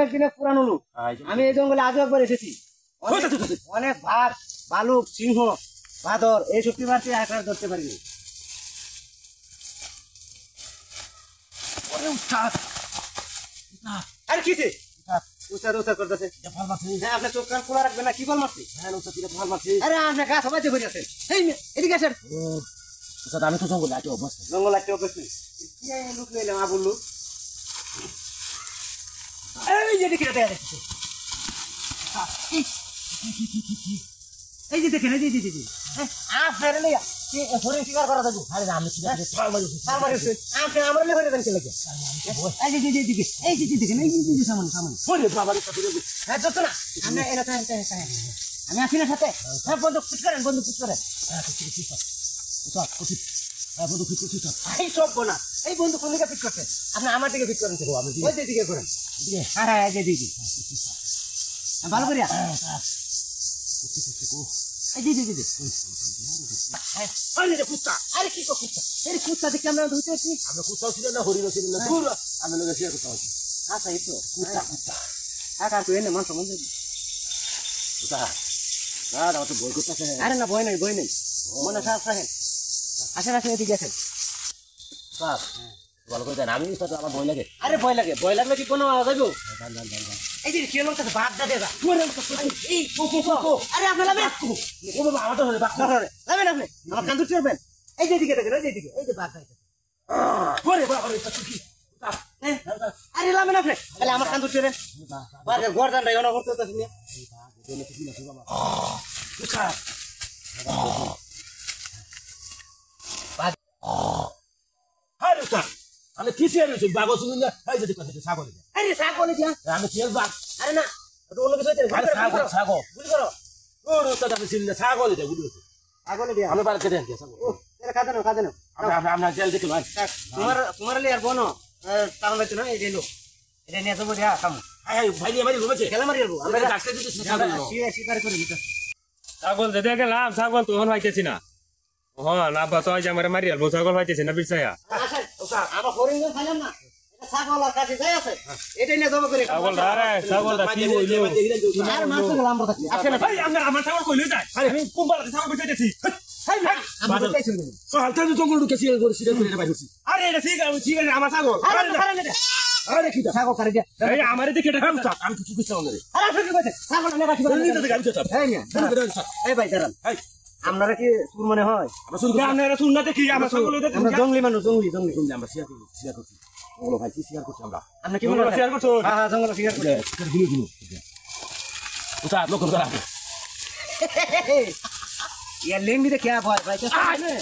অনেক দিনের পুরানো লোক। আমি এই জঙ্গলে আজও একবার এসেছি। অনেক ভাগ, ভালুক, সিংহ, বাঁদর এই শক্তি পাচ্ছি একবার ধরতে পারিনি। আরে কিছে উস্তাদ উস্তাদ করতেছে। হ্যাঁ আপনার চোখ কান খোলা রাখবেন না, কি বল মারছি? হ্যাঁ উস্তাদ এটা ভাল মারছি। আরে আপনার গা সবাই ভরে আছে। এই এদিকে আসেন। উস্তাদ আমি তো জঙ্গলে আছি অবস্থা। জঙ্গল আছি অবস্থা। কি লোক লইলাম আবুল লোক। এই যে দেখে দেখা যাচ্ছে। এই যে দেখেন এই যে ফেরে লিয়া হরিণ শিকার করা যাবো। আরে আমি আপনি আমার হরে দেন কে লাগে? এই যে দেখেন এই যে সামনে ওরে বাবা রে কাটুরে। হ্যাঁ যত না আমি এটা আমি আসি না সাথে। হ্যাঁ বন্দুক পিট করেন বন্দুক পিট করেন। হ্যাঁ বন্দুক পিট করছি স্যার। এই সব বনা এই বন্দুক কোন দিকে পিট করছেন? আপনি আমার দিকে পিট করেন তো আমি ওই দিকে করেন। হ্যাঁ এই যে দিকে ভালো করিয়া এই যে আরে কুত্তা আরে কি কুত্তা এই কুত্তা দেখে আমরা ধরতে আছি। আমরা কুত্তা ছিল না হরিণ ছিল না পুরো আমরা লোকে শেয়ার করতে আছি। আচ্ছা এই তো কুত্তা কাকা তুই এনে মান সম্বন্ধে কুত্তা আর আমার তো ভয় করতেছে। আরে না ভয় নেই মনে সাহস রাখেন। আসেন এদিকে আসেন স্যার ভালো করে দেন। আমি তো আমার ভয় লাগে। আরে ভয় লাগলে কি কোনো যাইবো? এই যে কেন কথা বাদ দা দেবা এই আরে আপনি লাভেন ও বাবা আমার তো লাভেন আপনি আমার কান ধরতে পারবেন। এই যে দিকে দেখেন এই যে বাদ দাইতে ওরে বাবা রে কি আরে লাভেন আপনি তাহলে আমার কান ধরতে পারেন। বারে গর্দান রাই অনবরত তো তুমি আরে স্যার আমি কি শেয়ার হইছি বাগো শুনুন না। এই যে কথা ছাগল আরে ছাগল দিয়া আমি কি বাগ আরে না ওটা অন্য কিছু হইতে ছাগল বুঝি করো ওর ওটা আমি চিনি না ছাগল এটা বুঝি ছাগল দিয়া আমি বাড়িতে দেন ছাগল ও এর কাঁদে না আমরা জেল দেখি ভাই তোমার লে আর বনো তাও হইতো না এই যে লোক এটা নিয়ে যাবো দিয়া কাম এই ভাই নিয়ে মারি ঘুমাচ্ছে খেলা মারি যাবো আমরা ডাক্তার দিতে ছাগল শিকার করে নিতে ছাগল দেখে গেলাম ছাগল তো হন হইতেছি না। হ্যাঁ না বা তো আজ আমার মারি আলবো ছাগল হইতেছি না বিছায়া আমার হরিণ খাইলাম না ছাগল আর কাছে যাই আছে এটাই নিয়ে জমা করে ছাগল আরে ছাগলটা কি হইলো আর মাছ তো আমরা থাকি আসে না ভাই আমার ছাগল কইলো যায় আমি কুম্বালাতে ছাগল বেচেছি ভাই আমার বেচেছি তো হালকা জঙ্গল ঢুকে সিল করে সিল করে বাইরে হইছি। আরে এটা ঠিক আছে আমার ছাগল আরে কি ছাগল করে দিয়া এই আমারে দেখে এটা কাম চাপ আমি কিছু কিছু না রে। আরে আপনি কি বলছেন ছাগল না রাখি বলেন নিতে গাড়ি চাপ এই মিয়া এই ভাই দাঁড়ান আপনারা কি সুর মনে হয়? আপনারা সুর না দেখি আমরা ছাগল আমরা জঙ্গলি মানুষ জঙ্গলি আমরা শেয়ার করছি ওগুলো ভাই কি শেয়ার করছি আমরা আপনি কি মনে শেয়ার করছো? হ্যাঁ জঙ্গল শেয়ার করছি গুলো ওটা লোক করা ये लेंगी तो क्या भाई भाई क्या है?